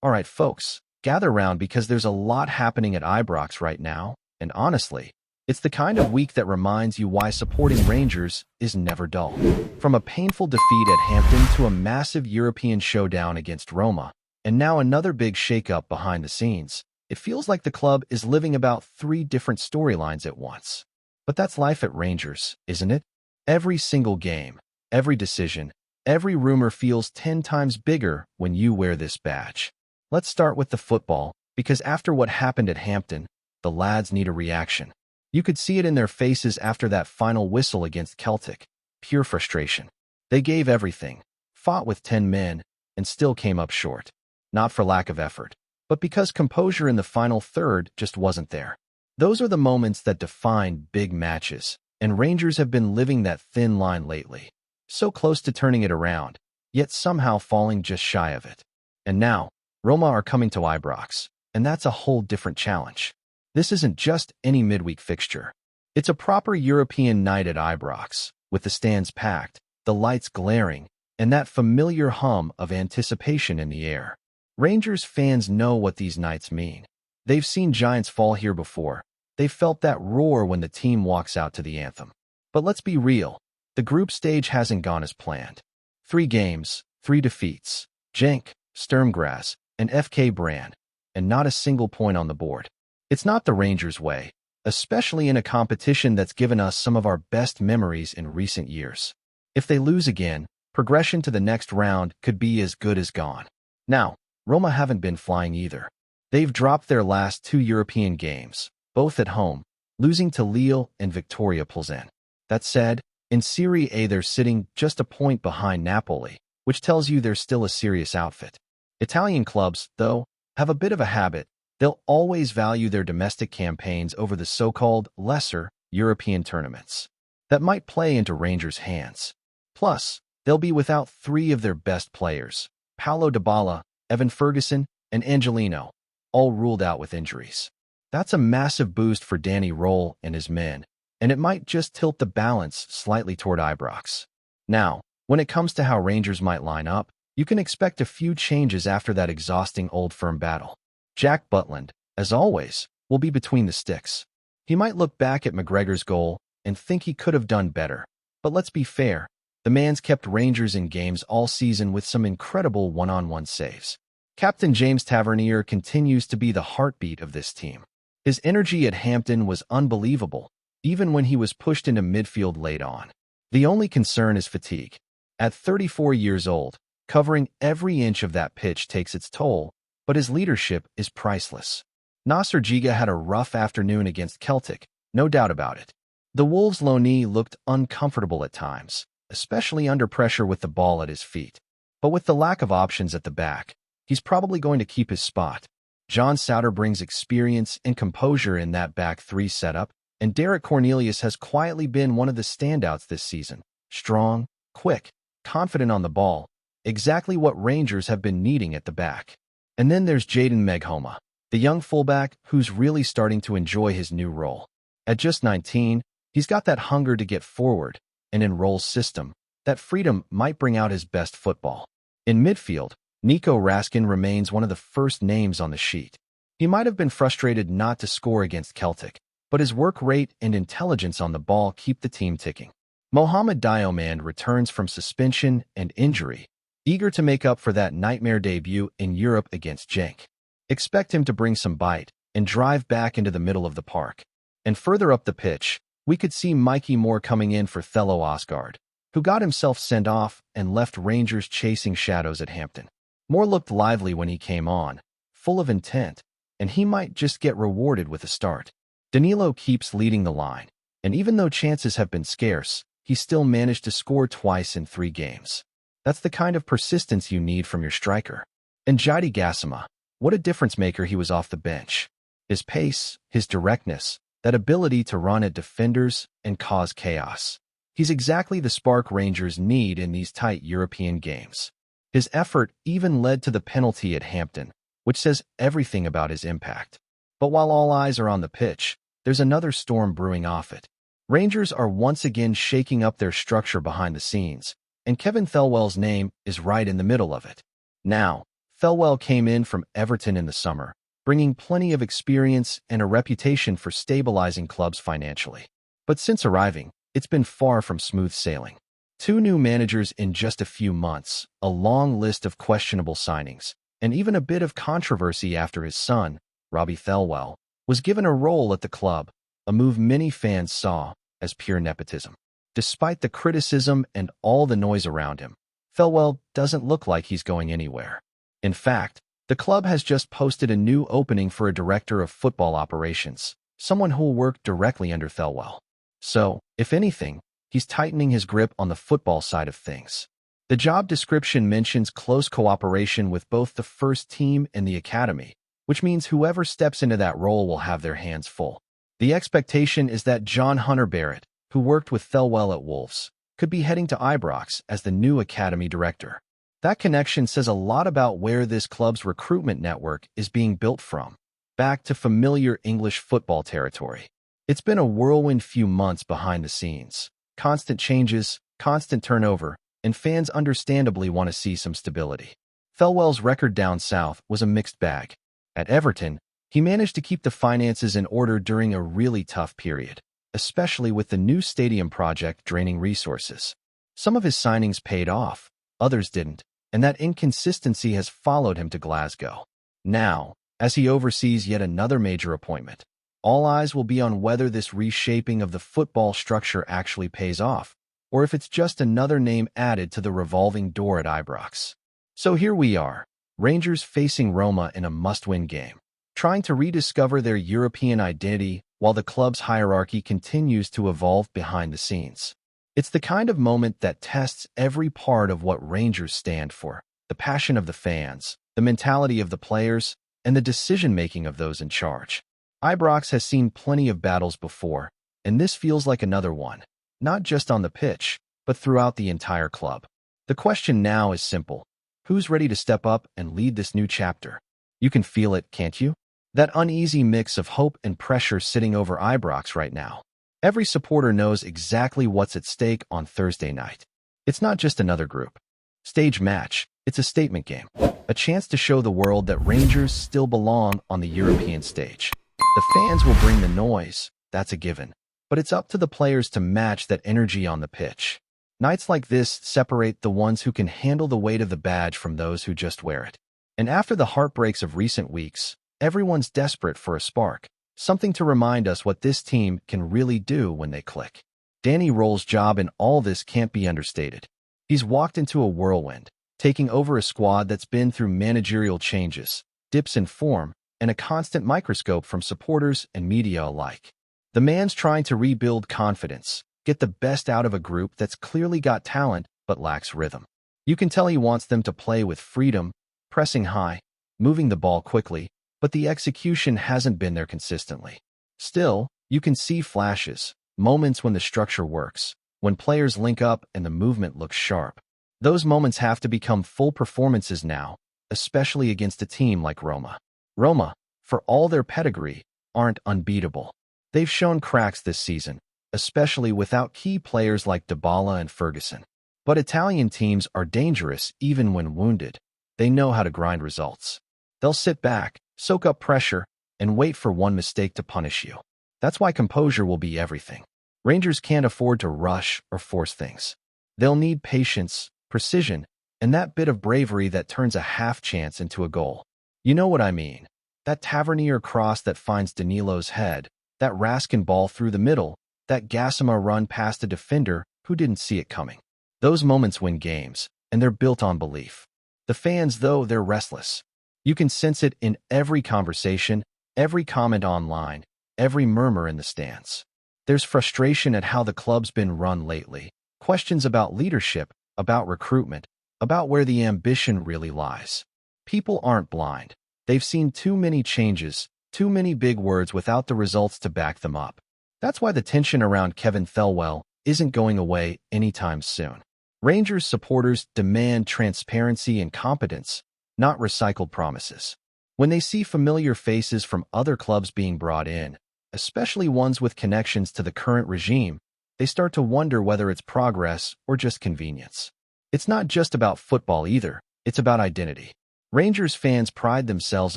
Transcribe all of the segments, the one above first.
All right, folks, gather round because there's a lot happening at Ibrox right now, and honestly, it's the kind of week that reminds you why supporting Rangers is never dull. From a painful defeat at Hampton to a massive European showdown against Roma, and now another big shakeup behind the scenes, it feels like the club is living about three different storylines at once. But that's life at Rangers, isn't it? Every single game, every decision, every rumor feels 10 times bigger when you wear this badge. Let's start with the football, because after what happened at Hampton, the lads need a reaction. You could see it in their faces after that final whistle against Celtic. Pure frustration. They gave everything, fought with 10 men, and still came up short. Not for lack of effort, but because composure in the final third just wasn't there. Those are the moments that define big matches, and Rangers have been living that thin line lately. So close to turning it around, yet somehow falling just shy of it. And now, Roma are coming to Ibrox, and that's a whole different challenge. This isn't just any midweek fixture. It's a proper European night at Ibrox, with the stands packed, the lights glaring, and that familiar hum of anticipation in the air. Rangers fans know what these nights mean. They've seen giants fall here before. They've felt that roar when the team walks out to the anthem. But let's be real, the group stage hasn't gone as planned. 3 games, 3 defeats, Genk, Sturm Graz, and FK Brand, and not a single point on the board. It's not the Rangers' way, especially in a competition that's given us some of our best memories in recent years. If they lose again, progression to the next round could be as good as gone. Now, Roma haven't been flying either. They've dropped their last 2 European games, both at home, losing to Lille and Victoria Plzen. That said, in Serie A they're sitting just a point behind Napoli, which tells you they're still a serious outfit. Italian clubs, though, have a bit of a habit. They'll always value their domestic campaigns over the so-called lesser European tournaments. That might play into Rangers' hands. Plus, they'll be without 3 of their best players, Paulo Dybala, Evan Ferguson, and Angelino, all ruled out with injuries. That's a massive boost for Danny Roll and his men, and it might just tilt the balance slightly toward Ibrox. Now, when it comes to how Rangers might line up, you can expect a few changes after that exhausting Old Firm battle. Jack Butland, as always, will be between the sticks. He might look back at McGregor's goal and think he could have done better. But let's be fair, the man's kept Rangers in games all season with some incredible one-on-one saves. Captain James Tavernier continues to be the heartbeat of this team. His energy at Hampton was unbelievable, even when he was pushed into midfield late on. The only concern is fatigue. At 34 years old, covering every inch of that pitch takes its toll, but his leadership is priceless. Nasser Giga had a rough afternoon against Celtic, no doubt about it. The Wolves' loanee looked uncomfortable at times, especially under pressure with the ball at his feet. But with the lack of options at the back, he's probably going to keep his spot. John Souter brings experience and composure in that back 3 setup, and Derek Cornelius has quietly been one of the standouts this season. Strong, quick, confident on the ball, exactly what Rangers have been needing at the back. And then there's Jayden Meghoma, the young fullback who's really starting to enjoy his new role. At just 19, he's got that hunger to get forward, and in Roll's system, that freedom might bring out his best football. In midfield, Nico Raskin remains one of the first names on the sheet. He might have been frustrated not to score against Celtic, but his work rate and intelligence on the ball keep the team ticking. Mohamed Diomande returns from suspension and injury, eager to make up for that nightmare debut in Europe against Genk. Expect him to bring some bite and drive back into the middle of the park. And further up the pitch, we could see Mikey Moore coming in for Thelo Osgaard, who got himself sent off and left Rangers chasing shadows at Hampton. Moore looked lively when he came on, full of intent, and he might just get rewarded with a start. Danilo keeps leading the line, and even though chances have been scarce, he still managed to score twice in 3 games. That's the kind of persistence you need from your striker. And Jaidi Gassama, what a difference maker he was off the bench. His pace, his directness, that ability to run at defenders and cause chaos. He's exactly the spark Rangers need in these tight European games. His effort even led to the penalty at Hampton, which says everything about his impact. But while all eyes are on the pitch, there's another storm brewing off it. Rangers are once again shaking up their structure behind the scenes, and Kevin Thelwell's name is right in the middle of it. Now, Thelwell came in from Everton in the summer, bringing plenty of experience and a reputation for stabilizing clubs financially. But since arriving, it's been far from smooth sailing. Two new managers in just a few months, a long list of questionable signings, and even a bit of controversy after his son, Robbie Thelwell, was given a role at the club, a move many fans saw as pure nepotism. Despite the criticism and all the noise around him, Thelwell doesn't look like he's going anywhere. In fact, the club has just posted a new opening for a director of football operations, someone who'll work directly under Thelwell. So, if anything, he's tightening his grip on the football side of things. The job description mentions close cooperation with both the first team and the academy, which means whoever steps into that role will have their hands full. The expectation is that John Hunter Barrett, who worked with Thelwell at Wolves, could be heading to Ibrox as the new academy director. That connection says a lot about where this club's recruitment network is being built from, back to familiar English football territory. It's been a whirlwind few months behind the scenes. Constant changes, constant turnover, and fans understandably want to see some stability. Thelwell's record down south was a mixed bag. At Everton, he managed to keep the finances in order during a really tough period, especially with the new stadium project draining resources. Some of his signings paid off, others didn't, and that inconsistency has followed him to Glasgow. Now, as he oversees yet another major appointment, all eyes will be on whether this reshaping of the football structure actually pays off, or if it's just another name added to the revolving door at Ibrox. So here we are, Rangers facing Roma in a must-win game, trying to rediscover their European identity while the club's hierarchy continues to evolve behind the scenes. It's the kind of moment that tests every part of what Rangers stand for, the passion of the fans, the mentality of the players, and the decision-making of those in charge. Ibrox has seen plenty of battles before, and this feels like another one, not just on the pitch, but throughout the entire club. The question now is simple. Who's ready to step up and lead this new chapter? You can feel it, can't you? That uneasy mix of hope and pressure sitting over Ibrox right now. Every supporter knows exactly what's at stake on Thursday night. It's not just another group stage match, it's a statement game, a chance to show the world that Rangers still belong on the European stage. The fans will bring the noise, that's a given, but it's up to the players to match that energy on the pitch. Nights like this separate the ones who can handle the weight of the badge from those who just wear it. And after the heartbreaks of recent weeks, everyone's desperate for a spark, something to remind us what this team can really do when they click. Danny Roll's job in all this can't be understated. He's walked into a whirlwind, taking over a squad that's been through managerial changes, dips in form, and a constant microscope from supporters and media alike. The man's trying to rebuild confidence, get the best out of a group that's clearly got talent but lacks rhythm. You can tell he wants them to play with freedom, pressing high, moving the ball quickly, but the execution hasn't been there consistently. Still, you can see flashes, moments when the structure works, when players link up and the movement looks sharp. Those moments have to become full performances now, especially against a team like Roma. Roma, for all their pedigree, aren't unbeatable. They've shown cracks this season, especially without key players like Dybala and Ferguson. But Italian teams are dangerous even when wounded. They know how to grind results. They'll sit back, soak up pressure, and wait for one mistake to punish you. That's why composure will be everything. Rangers can't afford to rush or force things. They'll need patience, precision, and that bit of bravery that turns a half chance into a goal. You know what I mean. That Tavernier cross that finds Danilo's head, that Raskin ball through the middle, that Gassama run past a defender who didn't see it coming. Those moments win games, and they're built on belief. The fans, though, they're restless. You can sense it in every conversation, every comment online, every murmur in the stands. There's frustration at how the club's been run lately, questions about leadership, about recruitment, about where the ambition really lies. People aren't blind. They've seen too many changes, too many big words without the results to back them up. That's why the tension around Kevin Thelwell isn't going away anytime soon. Rangers supporters demand transparency and competence, not recycled promises. When they see familiar faces from other clubs being brought in, especially ones with connections to the current regime, they start to wonder whether it's progress or just convenience. It's not just about football either, it's about identity. Rangers fans pride themselves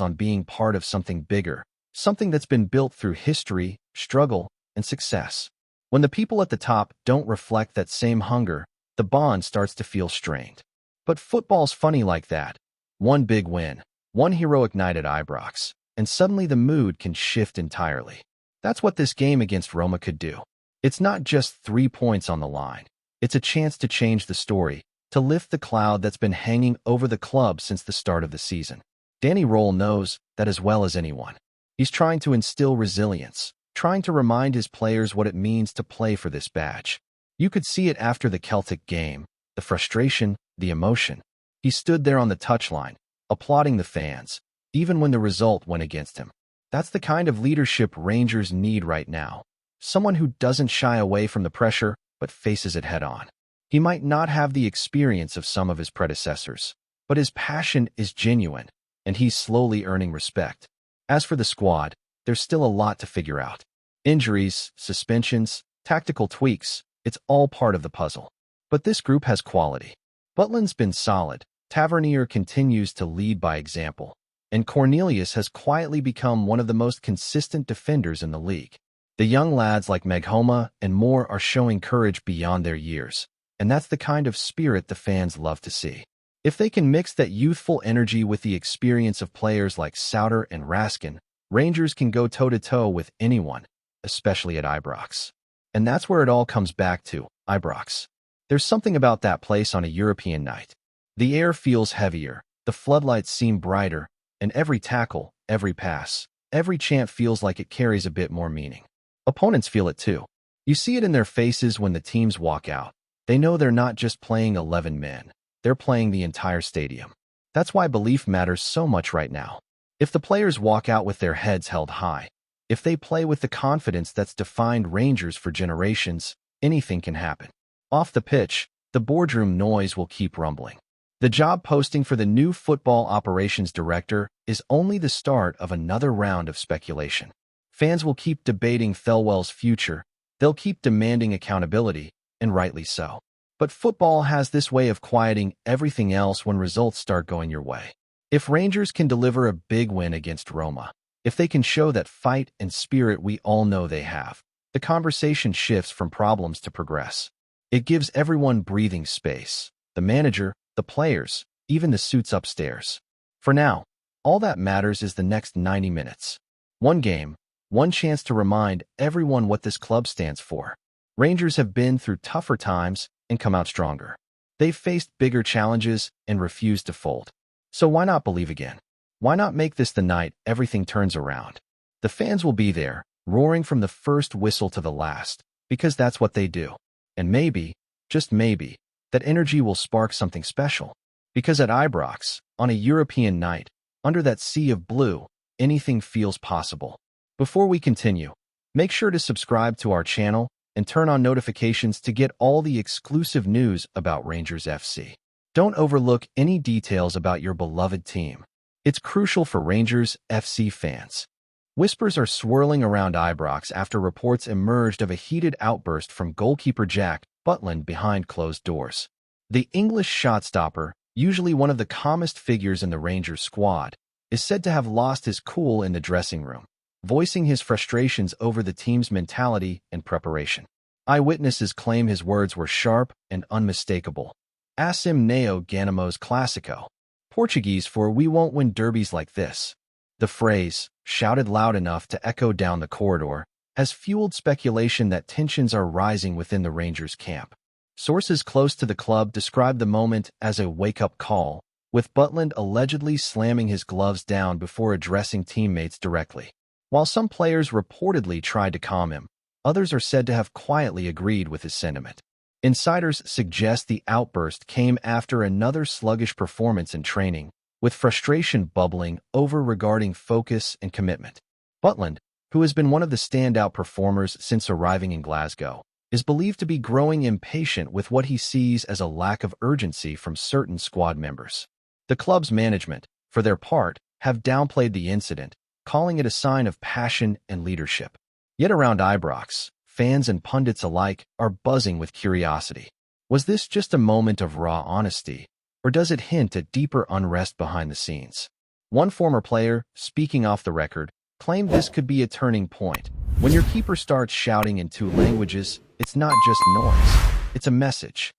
on being part of something bigger, something that's been built through history, struggle, and success. When the people at the top don't reflect that same hunger, the bond starts to feel strained. But football's funny like that. One big win, one heroic night at Ibrox, and suddenly the mood can shift entirely. That's what this game against Roma could do. It's not just 3 points on the line. It's a chance to change the story, to lift the cloud that's been hanging over the club since the start of the season. Danny Roll knows that as well as anyone. He's trying to instill resilience, trying to remind his players what it means to play for this badge. You could see it after the Celtic game, the frustration, the emotion. He stood there on the touchline, applauding the fans, even when the result went against him. That's the kind of leadership Rangers need right now. Someone who doesn't shy away from the pressure, but faces it head-on. He might not have the experience of some of his predecessors, but his passion is genuine, and he's slowly earning respect. As for the squad, there's still a lot to figure out. Injuries, suspensions, tactical tweaks, it's all part of the puzzle. But this group has quality. Butland's been solid, Tavernier continues to lead by example, and Cornelius has quietly become one of the most consistent defenders in the league. The young lads like Meghoma and Moore are showing courage beyond their years, and that's the kind of spirit the fans love to see. If they can mix that youthful energy with the experience of players like Souter and Raskin, Rangers can go toe-to-toe with anyone, especially at Ibrox. And that's where it all comes back to, Ibrox. There's something about that place on a European night. The air feels heavier, the floodlights seem brighter, and every tackle, every pass, every chant feels like it carries a bit more meaning. Opponents feel it too. You see it in their faces when the teams walk out. They know they're not just playing 11 men. They're playing the entire stadium. That's why belief matters so much right now. If the players walk out with their heads held high, if they play with the confidence that's defined Rangers for generations, anything can happen. Off the pitch, the boardroom noise will keep rumbling. The job posting for the new football operations director is only the start of another round of speculation. Fans will keep debating Thelwell's future. They'll keep demanding accountability, and rightly so. But football has this way of quieting everything else when results start going your way. If Rangers can deliver a big win against Roma, if they can show that fight and spirit we all know they have, the conversation shifts from problems to progress. It gives everyone breathing space. The manager, the players, even the suits upstairs. For now, all that matters is the next 90 minutes. One game, one chance to remind everyone what this club stands for. Rangers have been through tougher times and come out stronger. They've faced bigger challenges and refused to fold. So why not believe again? Why not make this the night everything turns around? The fans will be there, roaring from the first whistle to the last, because that's what they do. And maybe, just maybe, that energy will spark something special. Because at Ibrox, on a European night, under that sea of blue, anything feels possible. Before we continue, make sure to subscribe to our channel and turn on notifications to get all the exclusive news about Rangers FC. Don't overlook any details about your beloved team. It's crucial for Rangers FC fans. Whispers are swirling around Ibrox after reports emerged of a heated outburst from goalkeeper Jack Butland behind closed doors. The English shot-stopper, usually one of the calmest figures in the Rangers squad, is said to have lost his cool in the dressing room, voicing his frustrations over the team's mentality and preparation. Eyewitnesses claim his words were sharp and unmistakable. Assim não ganhamos clássico, Portuguese for "we won't win derbies like this." The phrase, shouted loud enough to echo down the corridor, has fueled speculation that tensions are rising within the Rangers camp. Sources close to the club describe the moment as a wake-up call, with Butland allegedly slamming his gloves down before addressing teammates directly. While some players reportedly tried to calm him, others are said to have quietly agreed with his sentiment. Insiders suggest the outburst came after another sluggish performance in training, with frustration bubbling over regarding focus and commitment. Butland, who has been one of the standout performers since arriving in Glasgow, is believed to be growing impatient with what he sees as a lack of urgency from certain squad members. The club's management, for their part, have downplayed the incident, calling it a sign of passion and leadership. Yet around Ibrox, fans and pundits alike are buzzing with curiosity. Was this just a moment of raw honesty, or does it hint at deeper unrest behind the scenes? One former player, speaking off the record, claimed this could be a turning point. When your keeper starts shouting in two languages, it's not just noise, it's a message.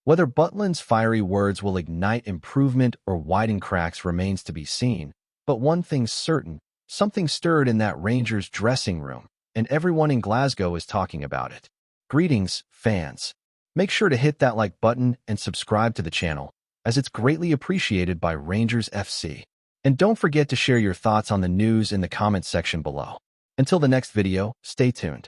Whether Butland's fiery words will ignite improvement or widen cracks remains to be seen, but one thing's certain, something stirred in that Rangers dressing room, and everyone in Glasgow is talking about it. Greetings, fans. Make sure to hit that like button and subscribe to the channel, as it's greatly appreciated by Rangers FC. And don't forget to share your thoughts on the news in the comments section below. Until the next video, stay tuned.